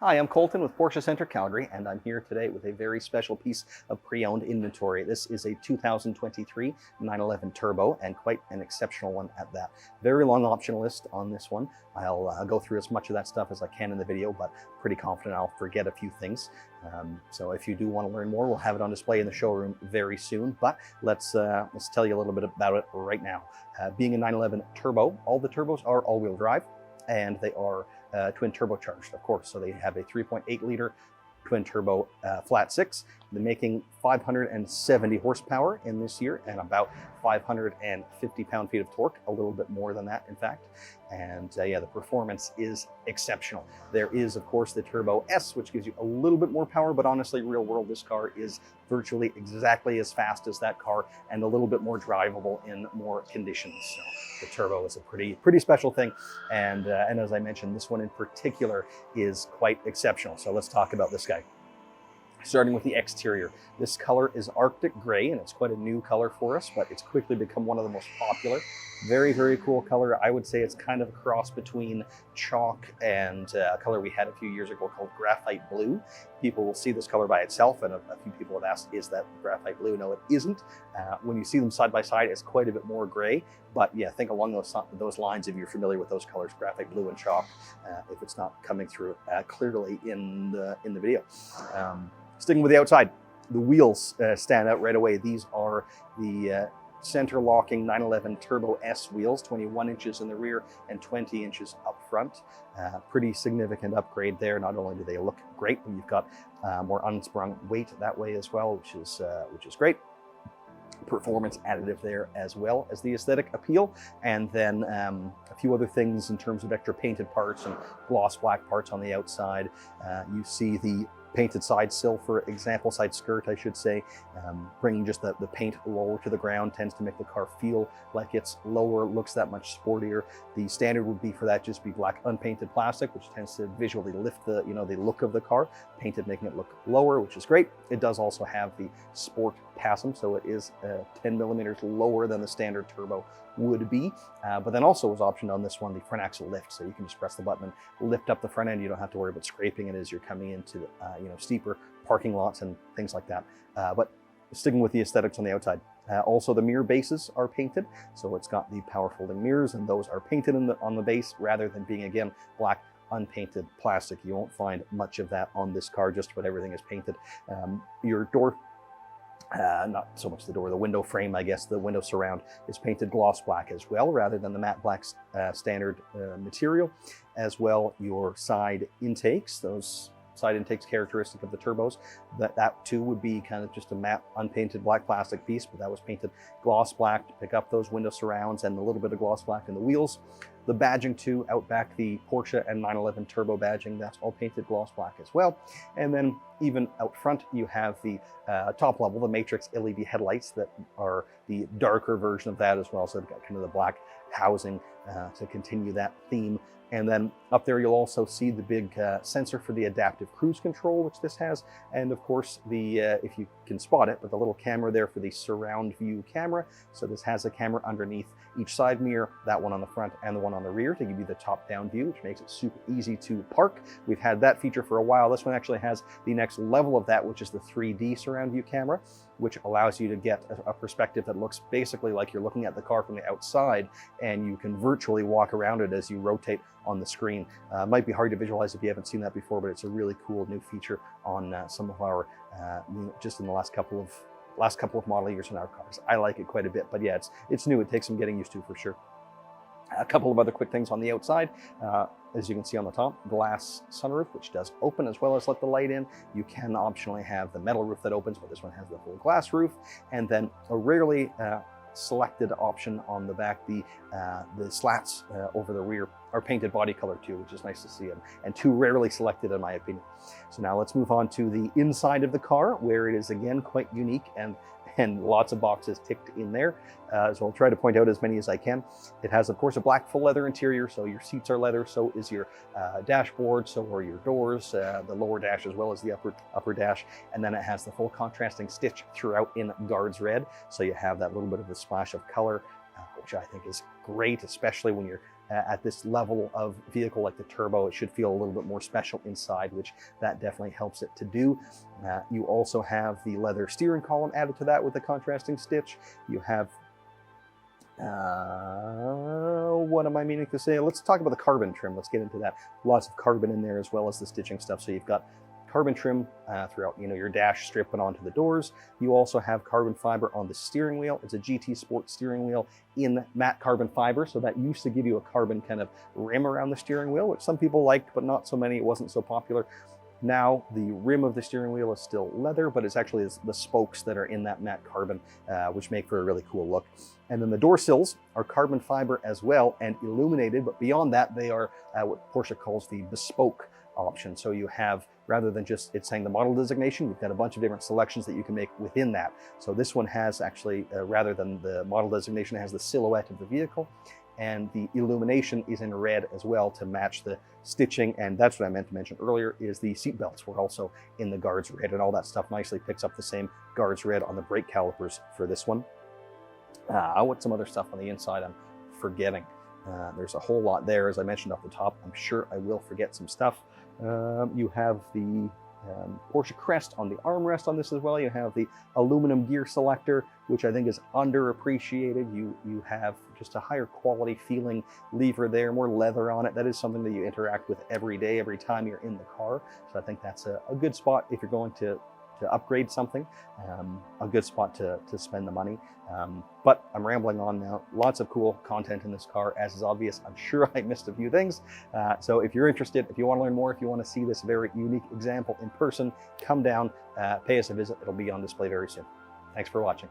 Hi, I'm Colton with Porsche Center Calgary, and I'm here today with a very special piece of pre-owned inventory. This is a 2023 911 Turbo, and quite an exceptional one at that. Very long option list on this one. I'll go through as much of that stuff as I can in the video, but pretty confident I'll forget a few things. So if you do want to learn more, we'll have it on display in the showroom very soon. But let's tell you a little bit about it right now. Being a 911 Turbo, all the turbos are all-wheel drive, and they are twin turbocharged, of course. So they have a 3.8 liter twin turbo flat six. They're making 570 horsepower in this year and about 550 pound-feet of torque, a little bit more than that, in fact. And yeah, the performance is exceptional. There is, of course, the Turbo S, which gives you a little bit more power, but honestly, real world, this car is virtually exactly as fast as that car and a little bit more drivable in more conditions. So the Turbo is a pretty special thing. And as I mentioned, this one in particular is quite exceptional. So let's talk about this guy. Starting with the exterior, this color is Arctic Gray, and it's quite a new color for us, but it's quickly become one of the most popular. Very cool color. I would say it's kind of a cross between chalk and a color we had a few years ago called graphite blue. People will see this color by itself, and a few people have asked, is that graphite blue? No, it isn't. When you see them side by side, it's quite a bit more gray, but yeah, think along those lines if you're familiar with those colors, graphite blue and chalk, if it's not coming through clearly in the video. Sticking with the outside, the wheels stand out right away. These are the center locking 911 Turbo S wheels, 21 inches in the rear and 20 inches up front. Pretty significant upgrade there. Not only do they look great, but you've got more unsprung weight that way as well, which is great. Performance additive there, as well as the aesthetic appeal. And then a few other things in terms of extra painted parts and gloss black parts on the outside. You see the painted side sill, for example, side skirt, I should say, bringing just the paint lower to the ground tends to make the car feel like it's lower, looks that much sportier. The standard would be for that just be black unpainted plastic, which tends to visually lift the look of the car. Painted making it look lower, which is great. It does also have the sport PASM, so it is 10 millimeters lower than the standard Turbo would be, but then also was optioned on this one the front axle lift, so you can just press the button and lift up the front end. You don't have to worry about scraping it as you're coming into steeper parking lots and things like that. But sticking with the aesthetics on the outside, also the mirror bases are painted, so it's got the power folding mirrors, and those are painted on the base rather than being, again, black unpainted plastic. You won't find much of that on this car. Just about everything is painted. Your door, not so much the door, the window frame, I guess, the window surround is painted gloss black as well, rather than the matte black standard material. As well, your side intakes, those side intakes characteristic of the turbos, that too would be kind of just a matte unpainted black plastic piece, but that was painted gloss black to pick up those window surrounds and a little bit of gloss black in the wheels. The badging too, out back, the Porsche and 911 Turbo badging, that's all painted gloss black as well. And then even out front, you have the top level, the Matrix LED headlights that are the darker version of that as well. So they've got kind of the black housing to continue that theme. And then up there, you'll also see the big sensor for the adaptive cruise control, which this has. And of course, the if you can spot it, but the little camera there for the surround view camera. So this has a camera underneath each side mirror, that one on the front and the one on the rear, to give you the top-down view, which makes it super easy to park. We've had that feature for a while. This one actually has the next level of that, which is the 3D surround view camera, which allows you to get a perspective that looks basically like you're looking at the car from the outside, and you can virtually walk around it as you rotate on the screen. Might be hard to visualize if you haven't seen that before, but it's a really cool new feature on some of our, just in the last couple of model years in our cars. I like it quite a bit, but yeah, it's new. It takes some getting used to for sure. A couple of other quick things on the outside. As you can see on the top, glass sunroof, which does open as well as let the light in. You can optionally have the metal roof that opens, but this one has the full glass roof. And then a rarely selected option on the back, the slats over the rear are painted body color too, which is nice to see, and too rarely selected in my opinion. So now let's move on to the inside of the car, where it is again quite unique and lots of boxes ticked in there. So I'll try to point out as many as I can. It has, of course, a black full leather interior, so your seats are leather, so is your dashboard, so are your doors, the lower dash as well as the upper dash, and then it has the full contrasting stitch throughout in guards red, so you have that little bit of a splash of color, which I think is great, especially when you're at this level of vehicle like the turbo, it should feel a little bit more special inside, which that definitely helps it to do. You also have the leather steering column added to that with the contrasting stitch. You have what am I meaning to say? Let's talk about the carbon trim. Let's get into that. Lots of carbon in there as well as the stitching stuff. So you've got carbon trim throughout, your dash strip and onto the doors. You also have carbon fiber on the steering wheel. It's a GT Sport steering wheel in matte carbon fiber. So that used to give you a carbon kind of rim around the steering wheel, which some people liked, but not so many. It wasn't so popular. Now the rim of the steering wheel is still leather, but it's actually the spokes that are in that matte carbon, which make for a really cool look. And then the door sills are carbon fiber as well and illuminated, but beyond that, they are what Porsche calls the bespoke option. So you have, rather than just it saying the model designation, you've got a bunch of different selections that you can make within that. So this one has actually, rather than the model designation, it has the silhouette of the vehicle. And the illumination is in red as well to match the stitching. And that's what I meant to mention earlier, is the seat belts were also in the guards red, and all that stuff nicely picks up the same guards red on the brake calipers for this one. What's some other stuff on the inside I'm forgetting? There's a whole lot there, as I mentioned off the top. I'm sure I will forget some stuff. You have the Porsche crest on the armrest on this as well. You have the aluminum gear selector, which I think is underappreciated. You have just a higher quality feeling lever there, more leather on it. That is something that you interact with every day, every time you're in the car. So I think that's a good spot if you're going to upgrade something, a good spot to spend the money. But I'm rambling on now. Lots of cool content in this car, as is obvious. I'm sure I missed a few things. So if you're interested, if you want to learn more, if you want to see this very unique example in person, come down, pay us a visit. It'll be on display very soon. Thanks for watching.